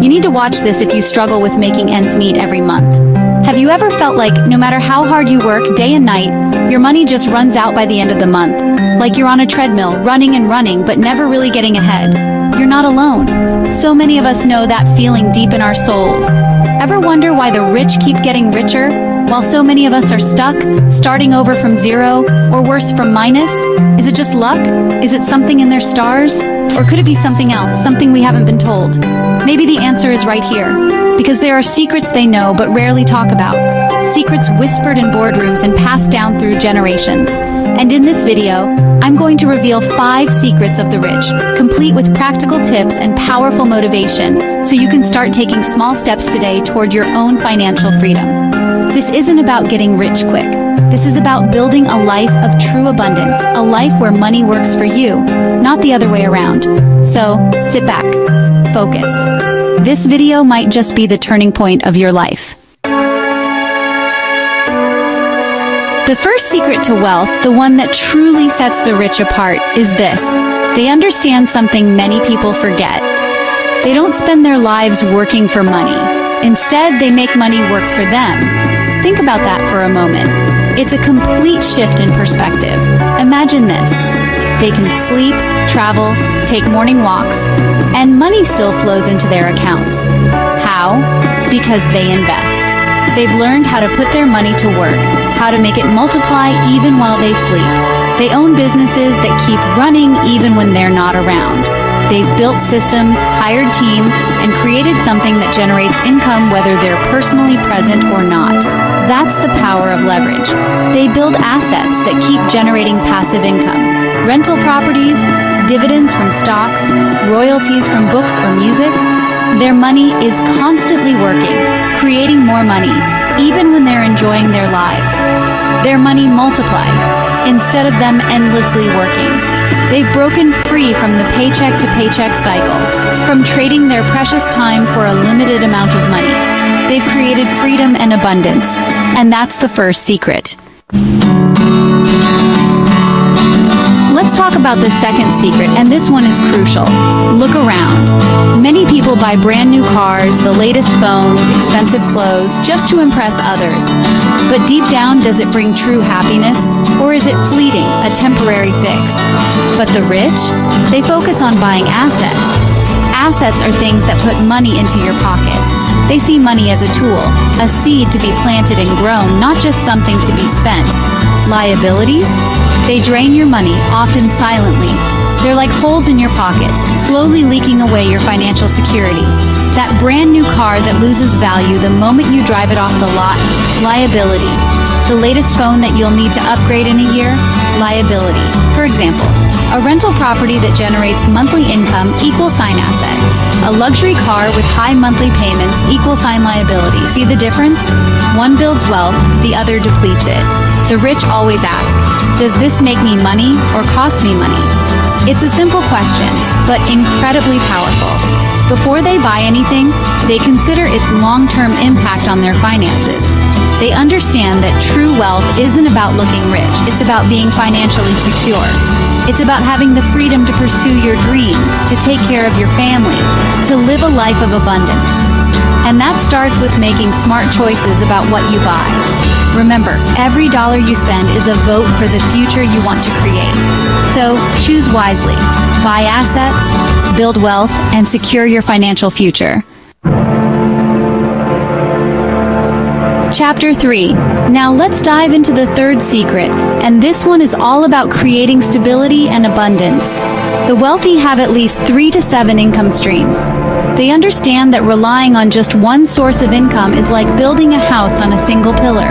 You need to watch this if you struggle with making ends meet every month. Have you ever felt like no matter how hard you work day and night, your money just runs out by the end of the month? Like you're on a treadmill, running and running, but never really getting ahead. You're not alone. So many of us know that feeling deep in our souls. Ever wonder why the rich keep getting richer, while so many of us are stuck, starting over from zero, or worse, from minus? Is it just luck? Is it something in their stars? Or could it be something else, something we haven't been told? Maybe the answer is right here, because there are secrets they know but rarely talk about. Secrets whispered in boardrooms and passed down through generations. And in this video, I'm going to reveal 5 secrets of the rich, complete with practical tips and powerful motivation, so you can start taking small steps today toward your own financial freedom. This isn't about getting rich quick. This is about building a life of true abundance, a life where money works for you, not the other way around. So, sit back, focus. This video might just be the turning point of your life. The first secret to wealth, the one that truly sets the rich apart, is this. They understand something many people forget. They don't spend their lives working for money. Instead, they make money work for them. Think about that for a moment. It's a complete shift in perspective. Imagine this. They can sleep, travel, take morning walks, and money still flows into their accounts. How? Because they invest. They've learned how to put their money to work, how to make it multiply even while they sleep. They own businesses that keep running even when they're not around. They've built systems, hired teams, and created something that generates income whether they're personally present or not. That's the power of leverage. They build assets that keep generating passive income. Rental properties, dividends from stocks, royalties from books or music. Their money is constantly working, creating more money, even when they're enjoying their lives. Their money multiplies, instead of them endlessly working. They've broken free from the paycheck-to-paycheck cycle, from trading their precious time for a limited amount of money. They've created freedom and abundance, and that's the first secret. Let's talk about the second secret, and this one is crucial. Look around. Many people buy brand new cars, the latest phones, expensive clothes, just to impress others. But deep down, does it bring true happiness? Or is it fleeting, a temporary fix? But the rich? They focus on buying assets. Assets are things that put money into your pocket. They see money as a tool, a seed to be planted and grown, not just something to be spent. Liabilities? They drain your money, often silently. They're like holes in your pocket, slowly leaking away your financial security. That brand new car that loses value the moment you drive it off the lot, liability. The latest phone that you'll need to upgrade in a year, liability. For example, a rental property that generates monthly income, asset. A luxury car with high monthly payments, liability. See the difference? One builds wealth, the other depletes it. The rich always ask, does this make me money or cost me money? It's a simple question, but incredibly powerful. Before they buy anything, they consider its long-term impact on their finances. They understand that true wealth isn't about looking rich, it's about being financially secure. It's about having the freedom to pursue your dreams, to take care of your family, to live a life of abundance. And that starts with making smart choices about what you buy. Remember, every dollar you spend is a vote for the future you want to create. So, choose wisely. Buy assets, build wealth, and secure your financial future. Chapter 3. Now let's dive into the third secret, and this one is all about creating stability and abundance. The wealthy have at least 3 to 7 income streams. They understand that relying on just one source of income is like building a house on a single pillar.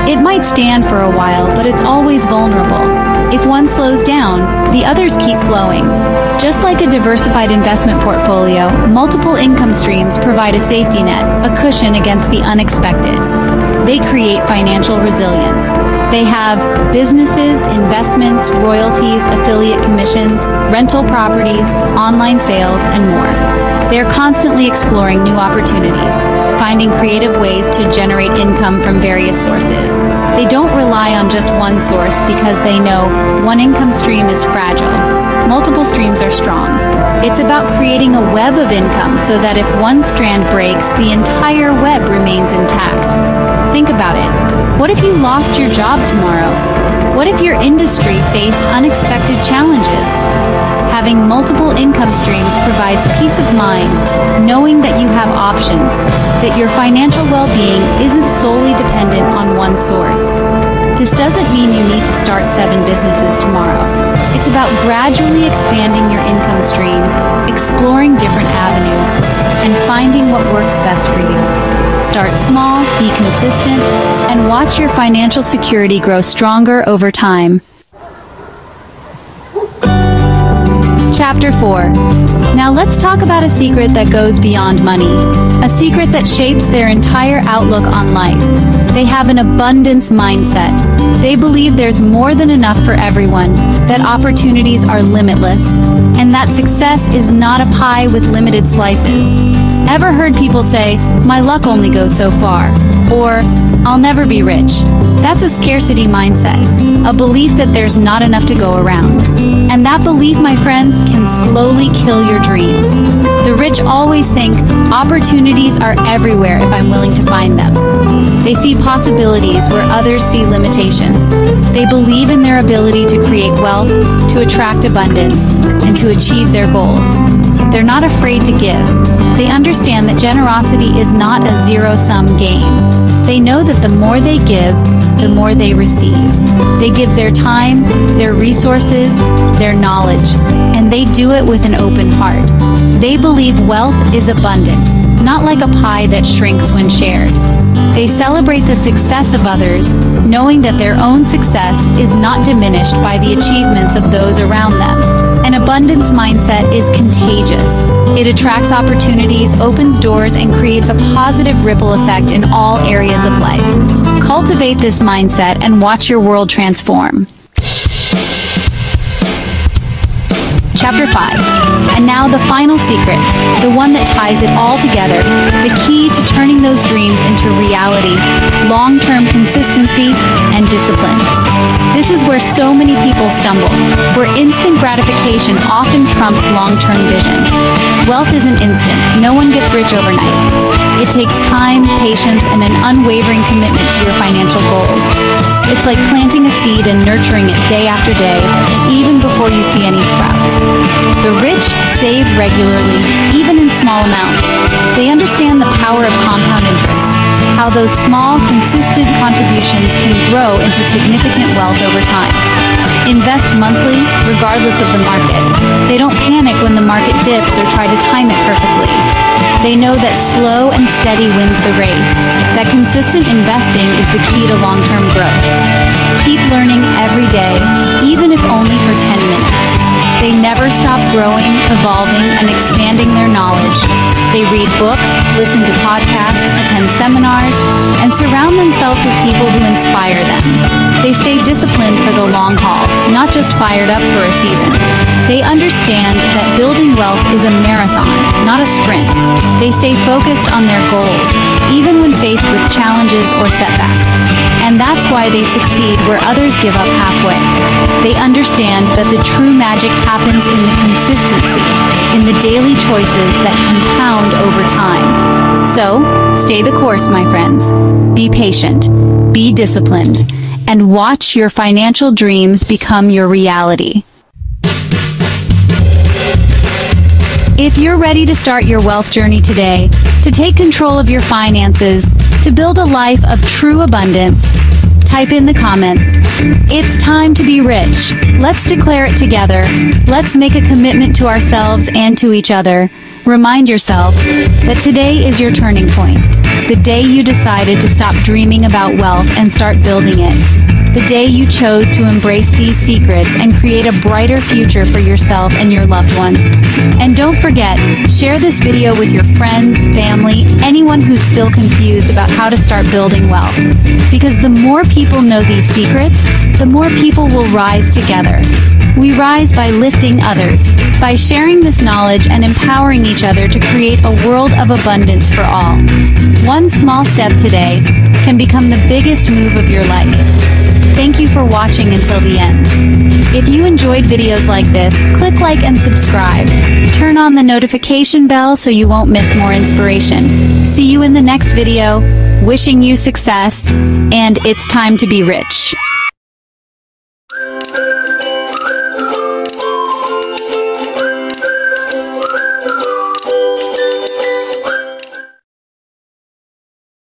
It might stand for a while, but it's always vulnerable. If one slows down, the others keep flowing. Just like a diversified investment portfolio, multiple income streams provide a safety net, a cushion against the unexpected. They create financial resilience. They have businesses, investments, royalties, affiliate commissions, rental properties, online sales, and more. They're constantly exploring new opportunities, finding creative ways to generate income from various sources. They don't rely on just one source because they know one income stream is fragile. Multiple streams are strong. It's about creating a web of income so that if one strand breaks, the entire web remains intact. Think about it. What if you lost your job tomorrow? What if your industry faced unexpected challenges? Having multiple income streams provides peace of mind, knowing that you have options, that your financial well-being isn't solely dependent on one source. This doesn't mean you need to start 7 businesses tomorrow. It's about gradually expanding your income streams, exploring different avenues, and finding what works best for you. Start small, be consistent, and watch your financial security grow stronger over time. Chapter 4. Now let's talk about a secret that goes beyond money. A secret that shapes their entire outlook on life. They have an abundance mindset. They believe there's more than enough for everyone, that opportunities are limitless, and that success is not a pie with limited slices. Ever heard people say, "My luck only goes so far," or "I'll never be rich"? That's a scarcity mindset, a belief that there's not enough to go around. And that belief, my friends, can slowly kill your dreams. The rich always think, opportunities are everywhere if I'm willing to find them. They see possibilities where others see limitations. They believe in their ability to create wealth, to attract abundance, and to achieve their goals. They're not afraid to give. They understand that generosity is not a zero-sum game. They know that the more they give, the more they receive. They give their time, their resources, their knowledge, and they do it with an open heart. They believe wealth is abundant, not like a pie that shrinks when shared. They celebrate the success of others, knowing that their own success is not diminished by the achievements of those around them. An abundance mindset is contagious. It attracts opportunities, opens doors, and creates a positive ripple effect in all areas of life. Cultivate this mindset and watch your world transform. Chapter 5. And now the final secret, the one that ties it all together, the key to turning those dreams into reality, long-term consistency and discipline. This is where so many people stumble, where instant gratification often trumps long-term vision. Wealth isn't instant. No one gets rich overnight. It takes time, patience, and an unwavering commitment to your financial goals. It's like planting a seed and nurturing it day after day, even before you see any sprouts. The rich save regularly, even in small amounts. They understand the power of compound interest, how those small, consistent contributions can grow into significant wealth over time. Invest monthly, regardless of the market. They don't panic when the market dips or try to time it perfectly. They know that slow and steady wins the race, that consistent investing is the key to long-term growth. Keep learning every day, even if only for 10 minutes. They never stop growing, evolving, and expanding their knowledge. They read books, listen to podcasts, attend seminars, and surround themselves with people who inspire them. They stay disciplined for the long haul, not just fired up for a season. They understand that building wealth is a marathon, not a sprint. They stay focused on their goals, even when faced with challenges or setbacks. And that's why they succeed where others give up halfway. They understand that the true magic happens in the consistency, in the daily choices that compound over time. So, stay the course, my friends. Be patient, be disciplined, and watch your financial dreams become your reality. If you're ready to start your wealth journey today, to take control of your finances, to build a life of true abundance, type in the comments, "It's time to be rich." Let's declare it together. Let's make a commitment to ourselves and to each other. Remind yourself that today is your turning point, the day you decided to stop dreaming about wealth and start building it. The day you chose to embrace these secrets and create a brighter future for yourself and your loved ones. And don't forget, share this video with your friends, family, anyone who's still confused about how to start building wealth. Because the more people know these secrets, the more people will rise together. We rise by lifting others, by sharing this knowledge and empowering each other to create a world of abundance for all. One small step today can become the biggest move of your life. Thank you for watching until the end. If you enjoyed videos like this, click like and subscribe. Turn on the notification bell so you won't miss more inspiration. See you in the next video. Wishing you success, and it's time to be rich.